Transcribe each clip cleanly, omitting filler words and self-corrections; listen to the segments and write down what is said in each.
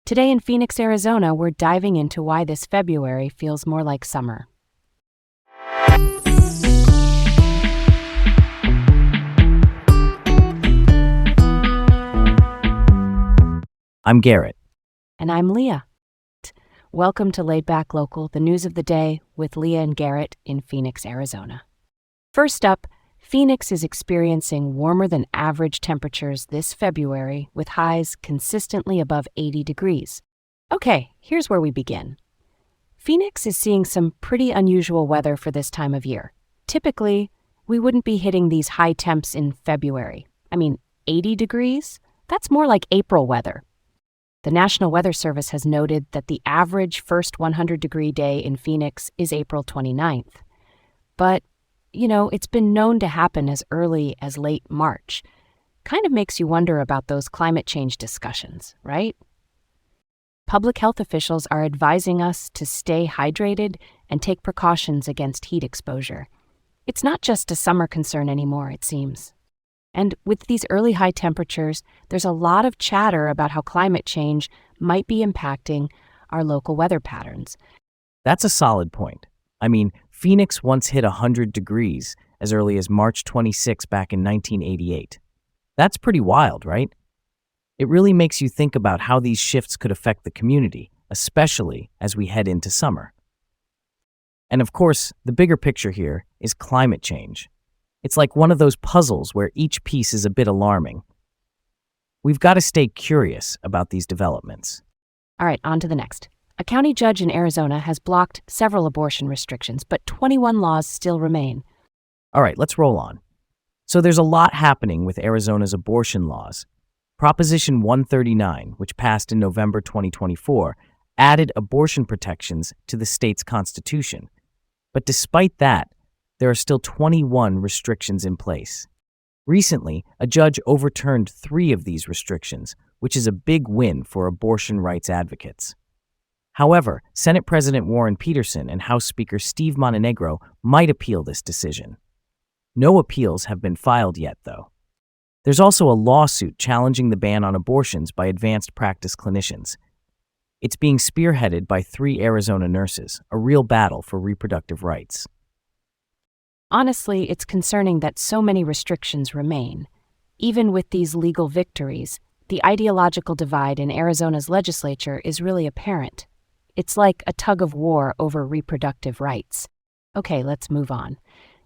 Today in Phoenix, Arizona, we're diving into why this February feels more like summer. I'm Garrett. And I'm Leah. Welcome to Laid Back Local, the news of the day with Leah and Garrett in Phoenix, Arizona. First up, Phoenix is experiencing warmer than average temperatures this February with highs consistently above 80 degrees. Okay, here's where we begin. Phoenix is seeing some pretty unusual weather for this time of year. Typically, we wouldn't be hitting these high temps in February. 80 degrees? That's more like April weather. The National Weather Service has noted that the average first 100-degree day in Phoenix is April 29th. But, it's been known to happen as early as late March. Kind of makes you wonder about those climate change discussions, right? Public health officials are advising us to stay hydrated and take precautions against heat exposure. It's not just a summer concern anymore, it seems. And with these early high temperatures, there's a lot of chatter about how climate change might be impacting our local weather patterns. That's a solid point. Phoenix once hit 100 degrees as early as March 26 back in 1988. That's pretty wild, right? It really makes you think about how these shifts could affect the community, especially as we head into summer. And of course, the bigger picture here is climate change. It's like one of those puzzles where each piece is a bit alarming. We've got to stay curious about these developments. All right, on to the next. A county judge in Arizona has blocked several abortion restrictions, but 21 laws still remain. All right, let's roll on. So there's a lot happening with Arizona's abortion laws. Proposition 139, which passed in November 2024, added abortion protections to the state's constitution. But despite that, there are still 21 restrictions in place. Recently, a judge overturned 3 of these restrictions, which is a big win for abortion rights advocates. However, Senate President Warren Peterson and House Speaker Steve Montenegro might appeal this decision. No appeals have been filed yet, though. There's also a lawsuit challenging the ban on abortions by advanced practice clinicians. It's being spearheaded by 3 Arizona nurses, a real battle for reproductive rights. Honestly, it's concerning that so many restrictions remain. Even with these legal victories, the ideological divide in Arizona's legislature is really apparent. It's like a tug of war over reproductive rights. Okay, let's move on.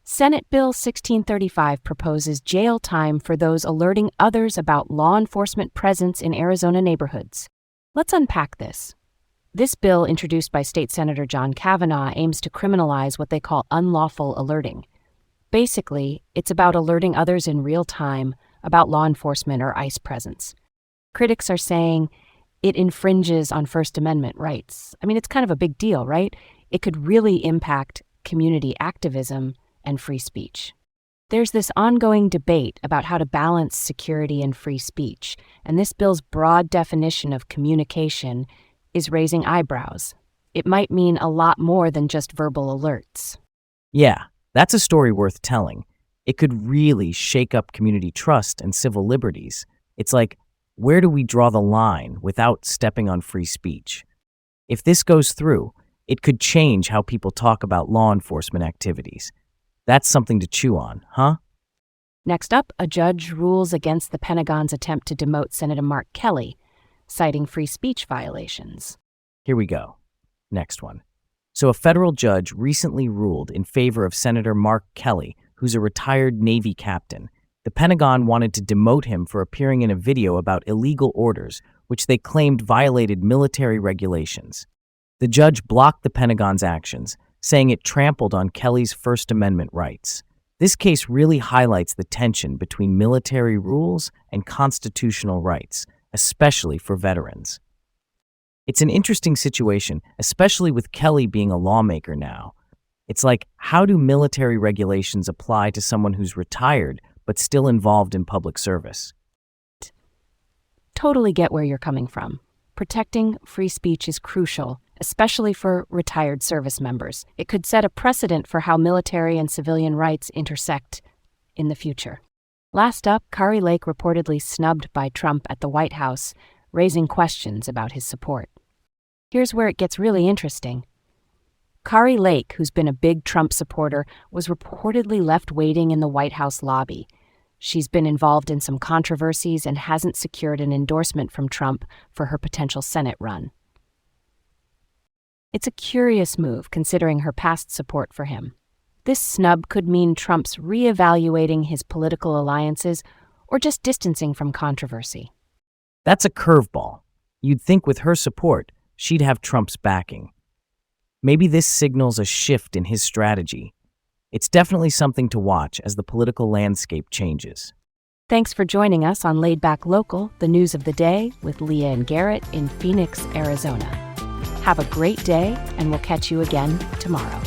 Senate Bill 1635 proposes jail time for those alerting others about law enforcement presence in Arizona neighborhoods. Let's unpack this. This bill, introduced by State Senator John Kavanaugh, aims to criminalize what they call unlawful alerting. Basically, it's about alerting others in real time about law enforcement or ICE presence. Critics are saying it infringes on First Amendment rights. It's kind of a big deal, right? It could really impact community activism and free speech. There's this ongoing debate about how to balance security and free speech, and this bill's broad definition of communication is raising eyebrows. It might mean a lot more than just verbal alerts. Yeah, that's a story worth telling. It could really shake up community trust and civil liberties. It's like, where do we draw the line without stepping on free speech? If this goes through, it could change how people talk about law enforcement activities. That's something to chew on, huh? Next up, a judge rules against the Pentagon's attempt to demote Senator Mark Kelly, citing free speech violations. Here we go. Next one. So a federal judge recently ruled in favor of Senator Mark Kelly, who's a retired Navy captain. The Pentagon wanted to demote him for appearing in a video about illegal orders, which they claimed violated military regulations. The judge blocked the Pentagon's actions, saying it trampled on Kelly's First Amendment rights. This case really highlights the tension between military rules and constitutional rights, especially for veterans. It's an interesting situation, especially with Kelly being a lawmaker now. It's like, how do military regulations apply to someone who's retired but still involved in public service? Totally get where you're coming from. Protecting free speech is crucial, especially for retired service members. It could set a precedent for how military and civilian rights intersect in the future. Last up, Kari Lake, reportedly snubbed by Trump at the White House, raising questions about his support. Here's where it gets really interesting. Kari Lake, who's been a big Trump supporter, was reportedly left waiting in the White House lobby. She's been involved in some controversies and hasn't secured an endorsement from Trump for her potential Senate run. It's a curious move considering her past support for him. This snub could mean Trump's reevaluating his political alliances or just distancing from controversy. That's a curveball. You'd think with her support, she'd have Trump's backing. Maybe this signals a shift in his strategy. It's definitely something to watch as the political landscape changes. Thanks for joining us on Laid Back Local, the news of the day with Leah and Garrett in Phoenix, Arizona. Have a great day, and we'll catch you again tomorrow.